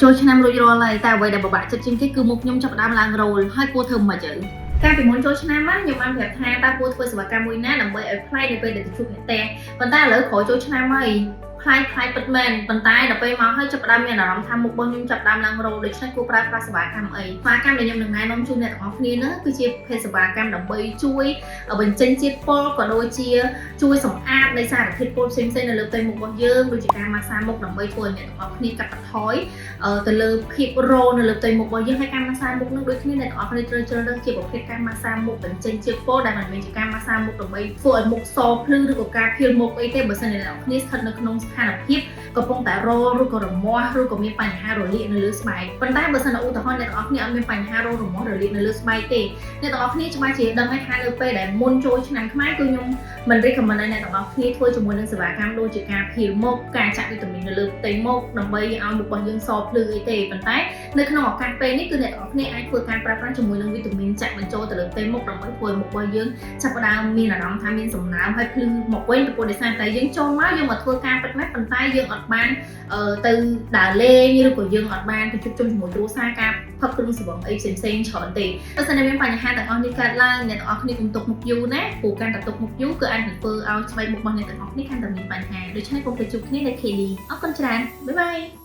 ចូលឆ្នាំរួចរាល់ហើយតែអ្វីដែលពិបាកចិត្តជាងគេគឺមុខខ្ញុំចាប់ផ្ដើមឡើងរោលហើយគួរធ្វើមិនទៅកាលពីមុនចូលឆ្នាំហ្នឹងខ្ញុំបានប្រាប់ថាតើគួរធ្វើសេវាកម្មមួយណាដើម្បីឲ្យផ្លែនៅពេលដែលទៅជួបអ្នកផ្ទះប៉ុន្តែឥឡូវក្រោយចូលឆ្នាំហើយផ្លែពិតមែនប៉ុន្តែដល់ពេលមកហើយចាប់ផ្ដើមមានអារម្មណ៍ថាមុខរបស់ខ្ញុំចាប់ផ្ដើមឡើងរោលដូច្នេះគួរប្រើប្រាស់សេវាកម្មអីសេវាកម្មដែលខ្ញុំនឹងណែនាំជូនអ្នកទាំងអស់គ្នានោះគឺជាភេទសេវាកម្មដើម្បីជួយបញ្ចេញជាតិពុលក៏ដូចជាជួយសម្អាតនៃសារធាតុពុលផ្សេងៗនៅលើផ្ទៃមុខរបស់យើងដូចជាការម៉ាស្សាមុខដើម្បីធ្វើឲ្យអ្នកទាំងអស់គ្នាកាត់បន្ថយទៅលើភាពរោលនៅលើផ្ទៃមុខរបស់យើងហើយការម៉ាស្សាមុខនោះដូចគ្នាអ្នកទាំងអស់គ្នាត្រូវជ្រើសរើសជាប្រភេទការម៉ាស្សាមុខបញ្ចេញជាតិពុលដែលមិនមែនជាការម៉ាស្សាមុខដើម្បីធ្វើឲ្យមុខសភ្លឺឬក៏ការភៀលមុខអីទេបើសិនជាអ្នកទាំងអស់គ្នាស្ថិតនៅក្នុងស្ថានភាពកំពុងតែរោលឬក៏រមាស់ឬក៏មានបញ្ហារលាកនៅលើស្បែកប៉ុន្តែបើសិនឧទាហរណ៍អ្នកទាំងអស់គ្នាអត់មានបញ្ហារោលរមាស់រលាកនៅលើស្បែកទេអ្នកទាំងអស់គ្នាច្បាស់ជាដឹងហើយថានៅពេលដែលមុនចូលឆ្នាំខ្មែរគឺខ្ញុំមិន recommend ឲ្យអ្នកទាំងអស់គ្នាធ្វើជាមួយនឹងសេវាកម្មដូចជាការភៀលមុខការចាក់វីតាមីននៅលើផ្ទៃមុខដើម្បីឲ្យមុខរបស់យើងសភ្លឺអីទេប៉ុន្តែនៅក្នុងឱកាសពេលនេះគឺអ្នកទាំងអស់គ្នាអាចធ្វើការប្រើប្រាស់ជាមួយនឹងវីតាមីនចាក់បញ្ចូលទៅលើផ្ទៃមុខដើម្បីធ្វើឲ្យមុខរបស់យើងចាប់ផ្ដើមមានអារម្មណ៍ថាមានសំណើមហើយភ្លឺមកវិញពីព្រោះដោយសារតែយើងចូលមកយើងមកធ្វើការពិតមែនប៉ុន្តែយើងអត់បានទៅដើរលេងឬក៏យើងអត់បានទៅជួបជុំជាមួយគ្រួសារការផឹកគ្រឿងស្រវឹងអីផ្សេងៗច្រើនទេបើសិនជាមានបញ្ហាទាំងអស់នេះកើតឡើងអ្នកទាំងអស់គ្នាកុំទុកមុខយូរណាព្រោះកាន់តែទុកមុខយូរគឺអាចនឹងធ្វើឲ្យស្បែកមុខរបស់អ្នកទាំងអស់គ្នាកាន់តែមានបញ្ហាដូច្នេះកុំទៅជួបគ្នានៅ KD អរគុណច្រើនបាយបាយ